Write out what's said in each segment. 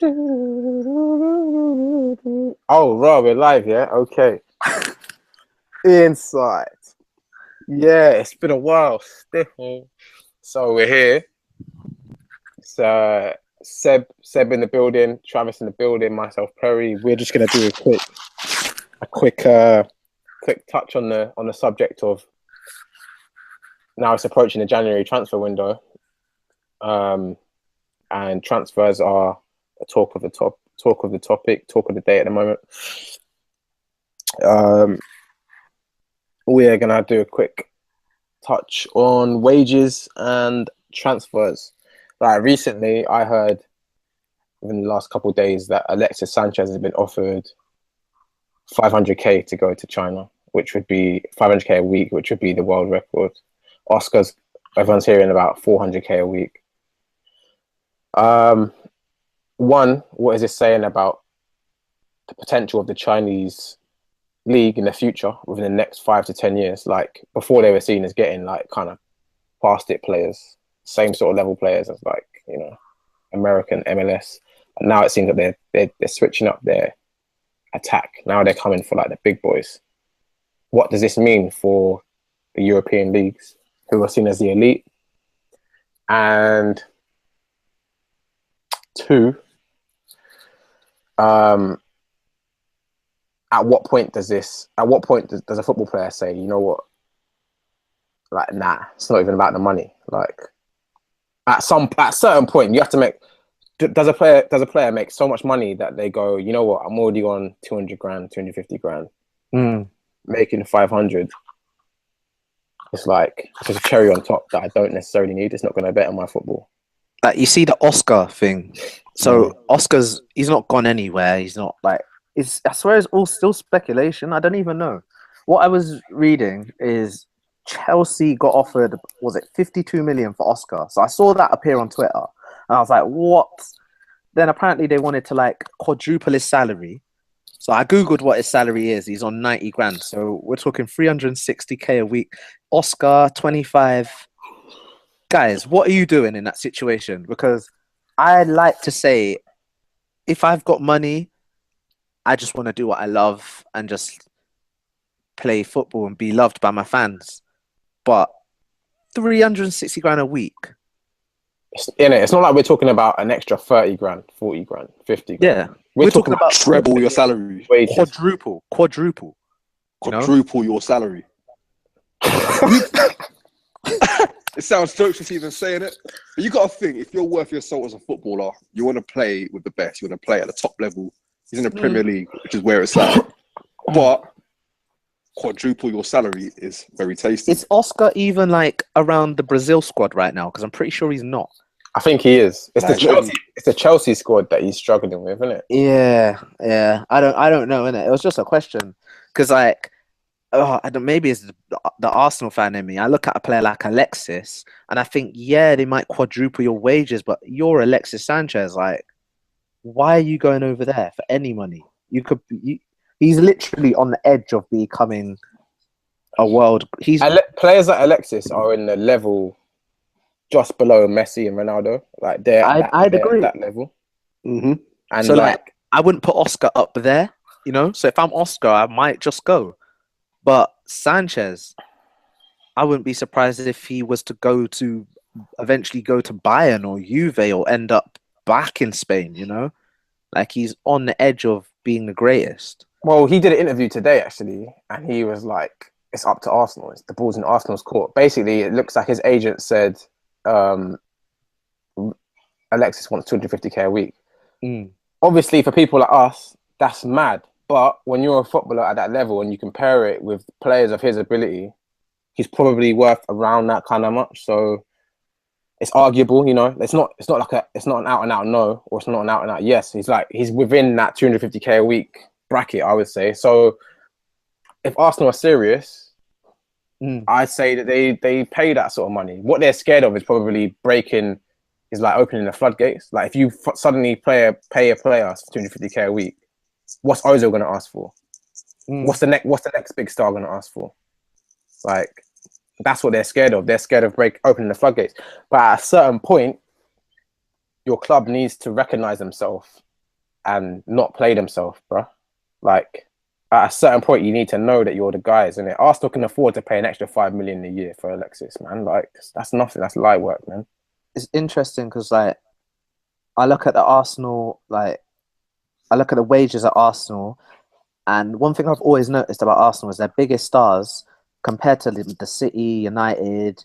Oh, right, we're live, yeah? Okay. Inside. Yeah, it's been a while. Stiffle. So we're here. It's Seb in the building, Travis in the building, myself, Perry. We're just gonna do a quick touch on the subject of now it's approaching the January transfer window. Um, and transfers are a talk of the topic, talk of the day at the moment. Um, we're gonna do a quick touch on wages and transfers. Like recently, I heard within the last couple of days that Alexis Sanchez has been offered 500k to go to China, which would be 500k a week, which would be the world record. Oscar's, everyone's hearing about 400k a week. One, what is this saying about the potential of the Chinese league in the future within the next 5 to 10 years? Like before, they were seen as getting like kind of past it players, same sort of level players as like American MLS. And now it seems that they're switching up their attack. Now they're coming for like the big boys. What does this mean for the European leagues who are seen as the elite? And two, at what point does a football player say, you know what, like, nah, it's not even about the money. Like at a certain point, you have to make. Does a player make so much money that they go, you know what, I'm already on 200 grand, 250 grand, making 500. It's like it's just a cherry on top that I don't necessarily need. It's not going to better my football. Like you see the Oscar thing. So he's not gone anywhere. He's not like I swear it's all still speculation. I don't even know. What I was reading is Chelsea got offered, was it 52 million for Oscar? So I saw that appear on Twitter and I was like, what? Then apparently they wanted to like quadruple his salary. So I googled what his salary is. He's on 90 grand. So we're talking 360k a week. Oscar 25. Guys, what are you doing in that situation? Because I like to say, if I've got money, I just want to do what I love and just play football and be loved by my fans. But 360 grand a week. It's not like we're talking about an extra 30 grand, 40 grand, 50 grand. Yeah. We're talking about treble your salary. Wages. Quadruple. Quadruple your salary. It sounds jokes just even saying it. But you got to think, if you're worth your salt as a footballer, you want to play with the best. You want to play at the top level. He's in the Premier League, which is where it's at. But quadruple your salary is very tasty. Is Oscar even like around the Brazil squad right now? Because I'm pretty sure he's not. I think he is. It's the Chelsea squad that he's struggling with, isn't it? Yeah. I don't know, innit? It was just a question. Because like, maybe it's the Arsenal fan in me. I look at a player like Alexis and I think, yeah, they might quadruple your wages, but you're Alexis Sanchez. Like, why are you going over there for any money? He's literally on the edge of becoming a world. Players like Alexis are in the level just below Messi and Ronaldo. Like I'd agree at that level. Mm-hmm. And so like I wouldn't put Oscar up there, you know. So if I'm Oscar, I might just go. But Sanchez, I wouldn't be surprised if he was to eventually go to Bayern or Juve or end up back in Spain, you know? Like he's on the edge of being the greatest. Well, he did an interview today, actually, and he was like, it's up to Arsenal. The ball's in Arsenal's court. Basically, it looks like his agent said Alexis wants 250k a week. Obviously, for people like us, that's mad. But when you're a footballer at that level and you compare it with players of his ability, he's probably worth around that kind of much. So it's arguable, you know. It's not an out and out no, or it's not an out and out yes. He's within that 250k a week bracket, I would say. So if Arsenal are serious, I'd say that they pay that sort of money. What they're scared of is probably opening the floodgates. Like if you suddenly pay a player 250k a week, what's Ozil going to ask for? What's the next big star going to ask for? Like, that's what they're scared of. They're scared of opening the floodgates. But at a certain point, your club needs to recognize themselves and not play themselves, bro. Like, at a certain point, you need to know that you're the guys, innit? Arsenal can afford to pay an extra 5 million a year for Alexis, man. Like, that's nothing. That's light work, man. It's interesting because, like, I look at the Arsenal, like, I look at the wages at Arsenal, and one thing I've always noticed about Arsenal is their biggest stars compared to the City, United,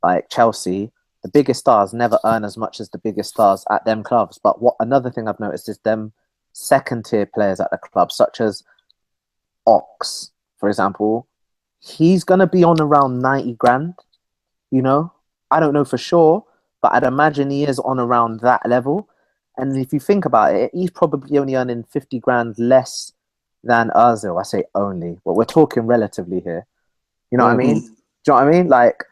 like Chelsea. The biggest stars never earn as much as the biggest stars at them clubs. But what another thing I've noticed is them second tier players at the club, such as Ox, for example. He's gonna be on around 90 grand. You know, I don't know for sure, but I'd imagine he is on around that level. And if you think about it, he's probably only earning 50 grand less than Özil. I say only, but we're talking relatively here. You know what I mean? Do you know what I mean? Like,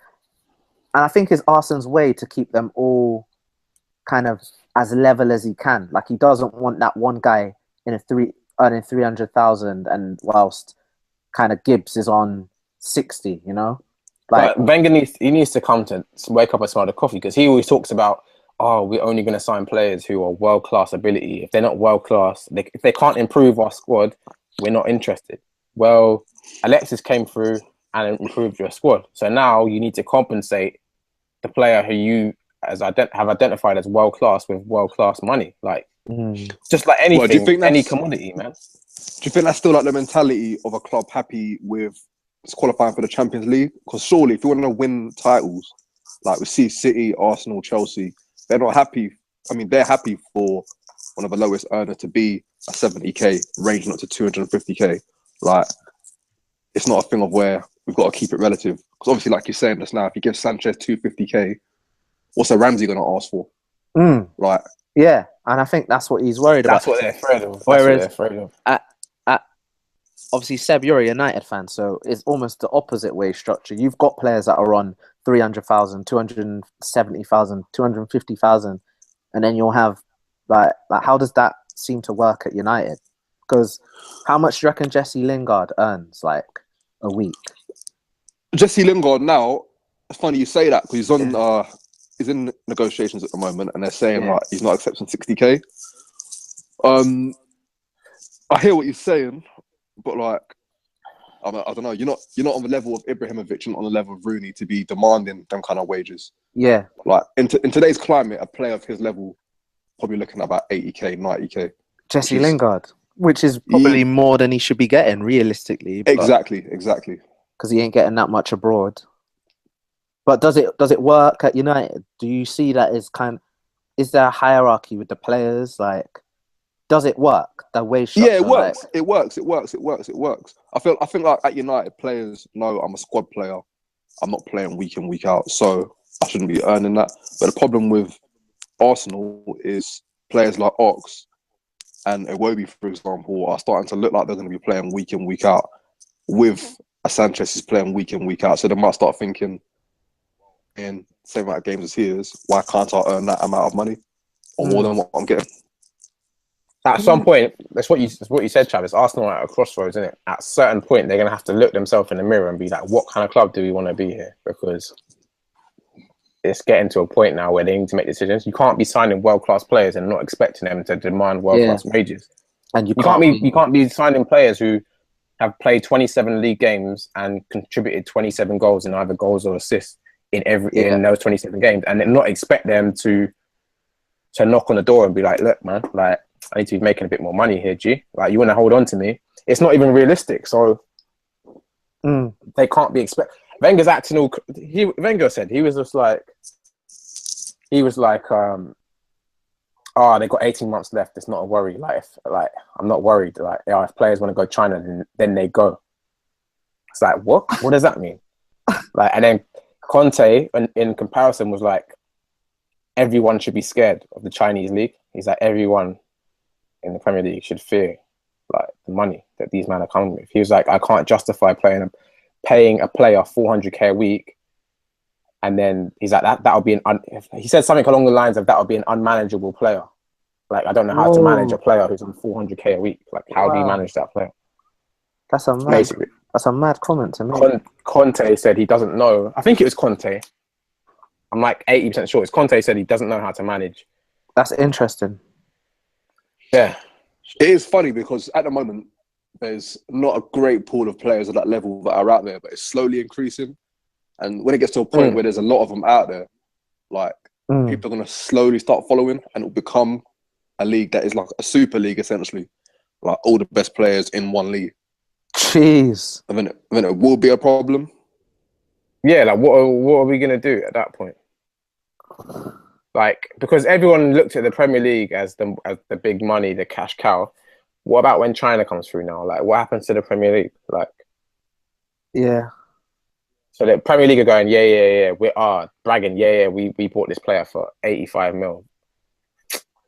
and I think it's Arsenal's way to keep them all kind of as level as he can. Like, he doesn't want that one guy earning 300,000, and whilst kind of Gibbs is on 60. You know, like, but Wenger needs to come to wake up and smell the coffee, because he always talks about, oh, we're only going to sign players who are world class ability. If they're not world class, if they can't improve our squad, we're not interested. Well, Alexis came through and improved your squad, so now you need to compensate the player who you have identified as world class with world class money. Like, just like anything, do you think any commodity, man. Do you think that's still like the mentality of a club happy with qualifying for the Champions League? Because surely, if you want to win titles, like we see City, Arsenal, Chelsea, they're not happy. I mean, they're happy for one of the lowest earners to be a 70k, ranging up to 250k. Like, it's not a thing of where we've got to keep it relative. Because obviously, like you're saying just now, if you give Sanchez 250k, what's a Ramsey going to ask for? Like, yeah, and I think that's what he's worried about. That's what they're afraid of. Whereas, obviously, Seb, you're a United fan, so it's almost the opposite way structure. You've got players that are on 300,000, 270,000, 250,000, and then you'll have like how does that seem to work at United? Because how much do you reckon Jesse Lingard earns like a week? Jesse Lingard now, it's funny you say that, because he's on he's in negotiations at the moment, and they're saying like he's not accepting 60k. I hear what you're saying, but like, I don't know. You're not on the level of Ibrahimovic and on the level of Rooney to be demanding them kind of wages. Yeah, like in today's climate, a player of his level probably looking at about 80k, 90k. Jesse Lingard, which is probably more than he should be getting realistically. Exactly. Because he ain't getting that much abroad. But does it work at United? Do you see that as is there a hierarchy with the players? Like, does it work? The way structure, it works. It works. I think like at United, players know I'm a squad player. I'm not playing week in, week out, so I shouldn't be earning that. But the problem with Arsenal is players like Ox and Iwobi, for example, are starting to look like they're going to be playing week in, week out. With a Sanchez is playing week in, week out, so they might start thinking, in the same amount of games as he is, why can't I earn that amount of money or more than what I'm getting? At some point, that's what you said, Travis. Arsenal are at a crossroads, isn't it? At a certain point, they're going to have to look themselves in the mirror and be like, what kind of club do we want to be here? Because it's getting to a point now where they need to make decisions. You can't be signing world-class players and not expecting them to demand world-class wages. And you can't be signing players who have played 27 league games and contributed 27 goals in either goals or assists in those 27 games, and then not expect them to knock on the door and be like, look, man, like, I need to be making a bit more money here, G. Like, you want to hold on to me? It's not even realistic. So they can't be expected. Wenger's acting all. Wenger said he was like, oh, they got 18 months left. It's not a worry. I'm not worried. Like, if players want to go China, then they go. It's like, what? What does that mean? Like, and then Conte, in comparison, was like, everyone should be scared of the Chinese league. He's like, everyone in the Premier League should fear like the money that these men are coming with. He was like, I can't justify paying a player 400k a week, and then he's like, that would be he said something along the lines of that would be an unmanageable player. Like, I don't know how to manage a player who's on 400k a week. Like, how do you manage that player? That's a mad comment to me. Conte said he doesn't know. I think it was Conte. I'm like 80% sure. It's Conte said he doesn't know how to manage. That's interesting. Yeah. It is funny because at the moment there's not a great pool of players at that level that are out there, but it's slowly increasing. And when it gets to a point where there's a lot of them out there, like people are going to slowly start following, and it'll become a league that is like a super league essentially, like all the best players in one league. Jeez. And then it will be a problem. Yeah, like what are we gonna do at that point? Like, because everyone looked at the Premier League as the big money, the cash cow. What about when China comes through now? Like, what happens to the Premier League? Like, yeah. So the Premier League are going, yeah, we are bragging, we bought this player for 85 mil.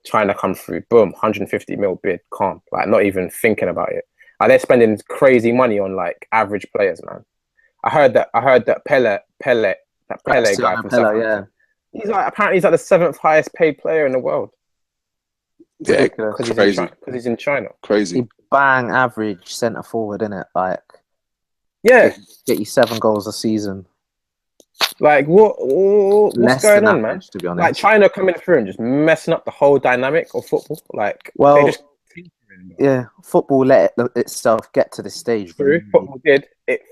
China come through, boom, 150 mil bid, calm, like not even thinking about it. Like, they're spending crazy money on like average players, man. I heard that Pele guy from South Africa, he's like the 7th highest paid player in the world. Yeah, crazy. Because he's in China. Crazy. He bang average centre forward, innit? Like, yeah, get you 7 goals a season. Like what's going on, man? To be honest, like China coming through and just messing up the whole dynamic of football. Like, well, they just football let itself get to this stage. Really. Football did it.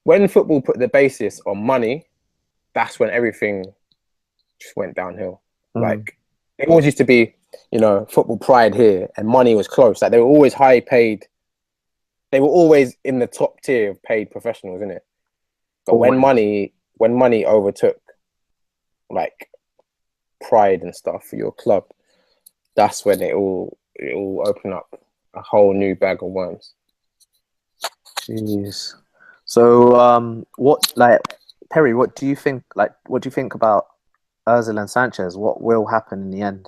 When football put the basis on money, that's when everything just went downhill. Like, it always used to be, football pride here, and money was close. Like, they were always high paid. They were always in the top tier of paid professionals, innit? But when money overtook like pride and stuff for your club, that's when it all opened up a whole new bag of worms. Jeez. So, Perry? What do you think? What do you think about Özil and Sanchez? What will happen in the end?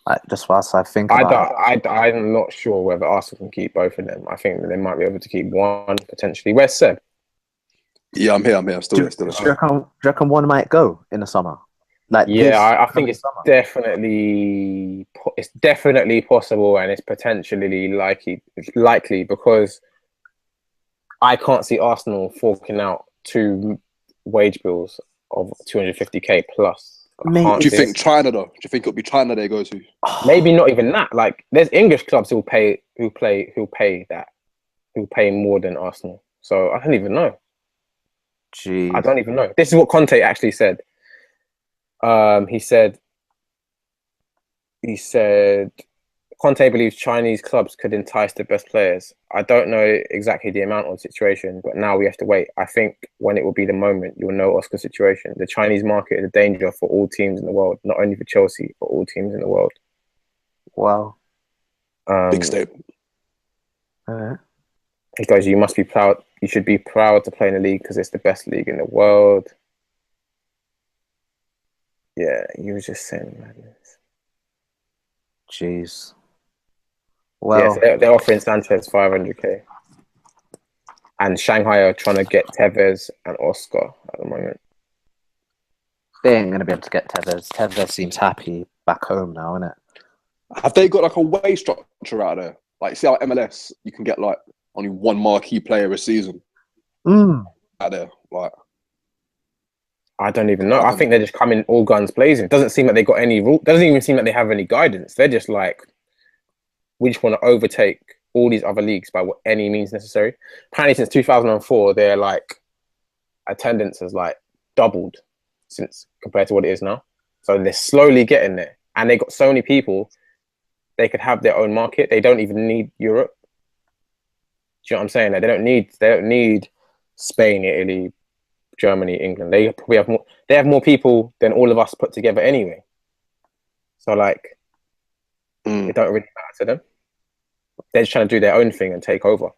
Like, just whilst I think about it. I'm not sure whether Arsenal can keep both of them. I think that they might be able to keep one potentially. Where's Seb? Yeah, I'm here. I'm still here. Do you reckon one might go in the summer? Like, I think it's definitely possible, and it's potentially likely because I can't see Arsenal forking out 2 wage bills of 250k plus. Do you think China though? Do you think it'll be China they go to? Maybe not even that. Like, there's English clubs who'll pay more than Arsenal. So I don't even know. Jeez. I don't even know. This is what Conte actually said. He said Conte believes Chinese clubs could entice the best players. I don't know exactly the amount or situation, but now we have to wait. I think when it will be the moment, you'll know Oscar's situation. The Chinese market is a danger for all teams in the world, not only for Chelsea, but all teams in the world. Wow. Big statement. He goes, you must be proud. You should be proud to play in the league because it's the best league in the world. Yeah, you were just saying madness. Jeez. Well, yes, they're offering Sanchez 500k, and Shanghai are trying to get Tevez and Oscar at the moment. They ain't gonna be able to get Tevez. Tevez seems happy back home now, innit? Have they got like a wage structure out there? Like, see how MLS you can get like only 1 marquee player a season out there. Like, I don't even know. I think they're just coming all guns blazing. It doesn't seem like they got any rule. Doesn't even seem like they have any guidance. They're just like, we just want to overtake all these other leagues by any means necessary. Apparently, since 2004, their like attendance has like doubled since compared to what it is now. So they're slowly getting there, and they got so many people. They could have their own market. They don't even need Europe. Do you know what I'm saying? Like, they don't need Spain, Italy, Germany, England. They probably have more. They have more people than all of us put together anyway. So like, it don't really matter to them. They're just trying to do their own thing and take over.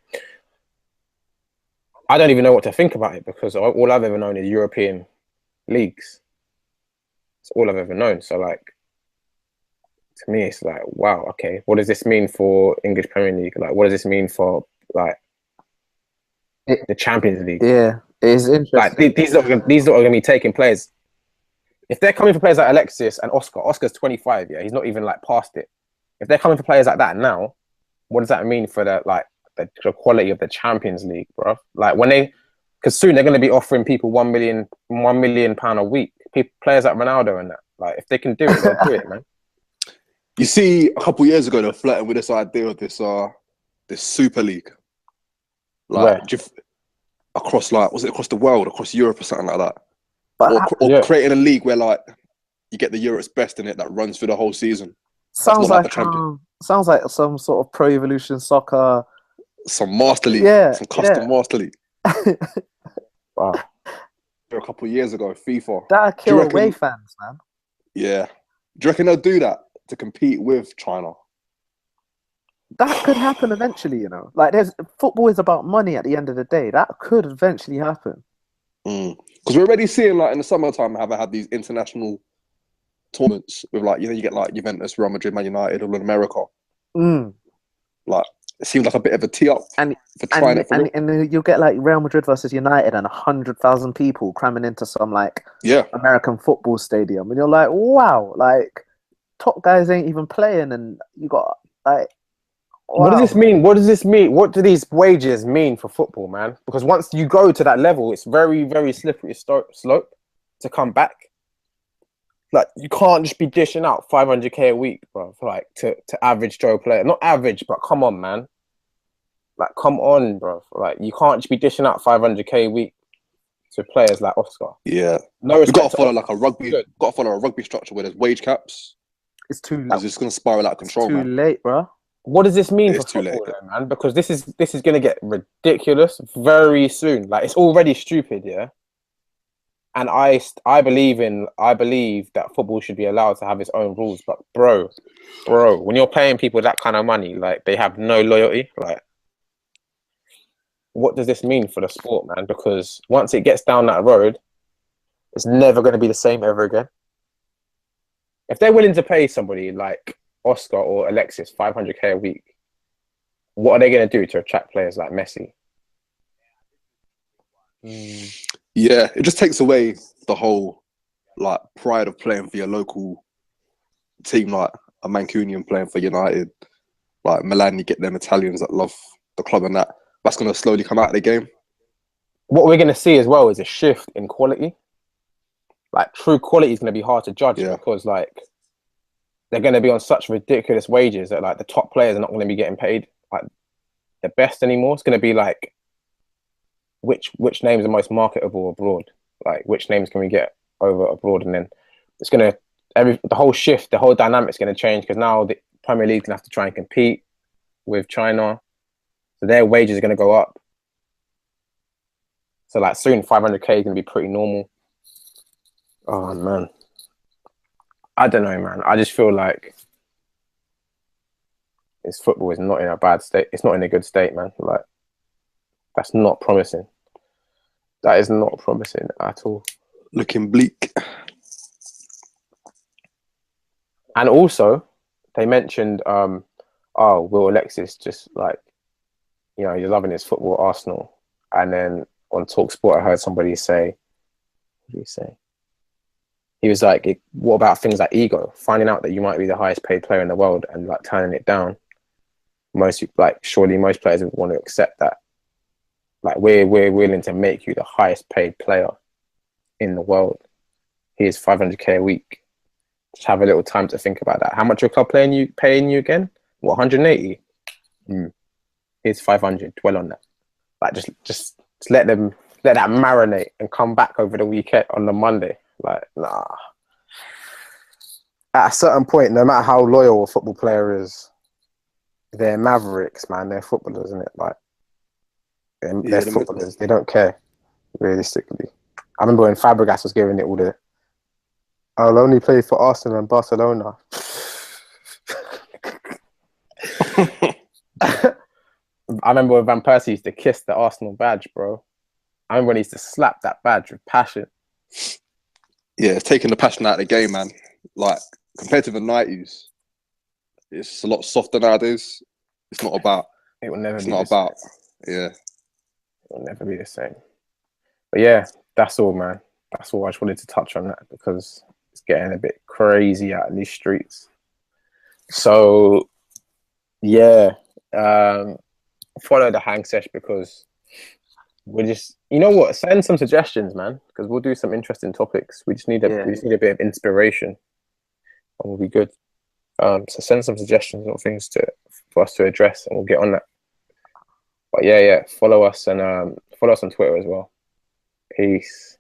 I don't even know what to think about it because all I've ever known is European leagues. It's all I've ever known. So like, to me, it's like, wow, okay, what does this mean for English Premier League? Like, what does this mean for like the Champions League? Yeah, it is interesting. Like, these are going to be taking players. If they're coming for players like Alexis and Oscar's 25, yeah, he's not even like past it. If they're coming for players like that now, what does that mean for the quality of the Champions League, bro? Like, because soon they're going to be offering people £1 million a week. Players like Ronaldo and that. Like, if they can do it, they'll do it, man. You see, a couple of years ago, they were flirting with this idea of this Super League, like across was it across the world, across Europe or something like that, or creating a league where like you get the Europe's best in it that runs through the whole season. Sounds like some sort of Pro Evolution Soccer, some Master League, some custom Master League. Wow. A couple of years ago, FIFA. That'd kill away fans, man. Yeah. Do you reckon they'll do that to compete with China? That could happen eventually, you know. Like, football is about money at the end of the day. That could eventually happen. Because we're already seeing, like, in the summertime, have I had these international tournaments with, like, you know, you get like Juventus, Real Madrid, Man United, all in America. Like, it seems like a bit of a tee up for trying it for real. And you'll get like Real Madrid versus United and 100,000 people cramming into some like American football stadium, and you're like, wow, like top guys ain't even playing, and you got like, wow. What does this mean? What does this mean? What do these wages mean for football, man? Because once you go to that level, it's very, very slippery slope to come back. Like, you can't just be dishing out 500k a week, bro, for like to average Joe player. Not average, but come on, man. Like, come on, bro. Like, you can't just be dishing out 500k a week to players like Oscar. Yeah. No, you've got to follow like a rugby. Got to follow a rugby structure where there's wage caps. It's too late. Because it's going to spiral out of control, man. Too late, bro. What does this mean for football, though, man? Because this is going to get ridiculous very soon. Like, it's already stupid, yeah. And I believe that football should be allowed to have its own rules. But bro, when you're paying people that kind of money, like, they have no loyalty. Like, what does this mean for the sport, man? Because once it gets down that road, it's never going to be the same ever again. If they're willing to pay somebody like Oscar or Alexis 500k a week, what are they going to do to attract players like Messi? Yeah, it just takes away the whole like pride of playing for your local team, like a Mancunian playing for United, like Milan. You get them Italians that love the club, and that's going to slowly come out of the game. What we're going to see as well is a shift in quality. Like, true quality is going to be hard to judge because like they're going to be on such ridiculous wages that like the top players are not going to be getting paid like the best anymore. It's going to be like which names are most marketable abroad, like which names can we get over abroad, and then it's going to the whole shift, the whole dynamic's going to change because now the Premier League's going to have to try and compete with China, so their wages are going to go up. So like soon 500k is going to be pretty normal. Oh man, I don't know, man. I just feel like this football is not in a bad state. It's not in a good state, man. Like, that's not promising. That is not promising at all. Looking bleak. And also, they mentioned, Will Alexis just like, you know, he's loving his football at Arsenal. And then on TalkSport, I heard somebody say, what did he say? He was like, what about things like ego? Finding out that you might be the highest paid player in the world and like turning it down. Surely most players would want to accept that. Like, we're willing to make you the highest paid player in the world. Here's 500k a week. Just have a little time to think about that. How much your club paying you again? What, 180? Here's 500. Dwell on that. Like, just let that marinate and come back over the weekend on the Monday. Like, nah. At a certain point, no matter how loyal a football player is, they're mavericks, man. They're footballers, isn't it? Like, they're footballers. They don't care, realistically. I remember when Fabregas was giving it all the, I'll only play for Arsenal and Barcelona. I remember when Van Persie used to kiss the Arsenal badge, bro. I remember when he used to slap that badge with passion. Yeah, it's taking the passion out of the game, man. Like, compared to the 90s, it's a lot softer nowadays. It's not about... It will never be the same. Yeah. It will never be the same. But yeah, that's all, man. That's all. I just wanted to touch on that because it's getting a bit crazy out in these streets. So, yeah. Follow the hang sesh because we're just, you know what, send some suggestions, man, because we'll do some interesting topics. We just need a bit of inspiration and we'll be good. So send some suggestions or things for us to address, and we'll get on that. But yeah, follow us and follow us on Twitter as well. Peace.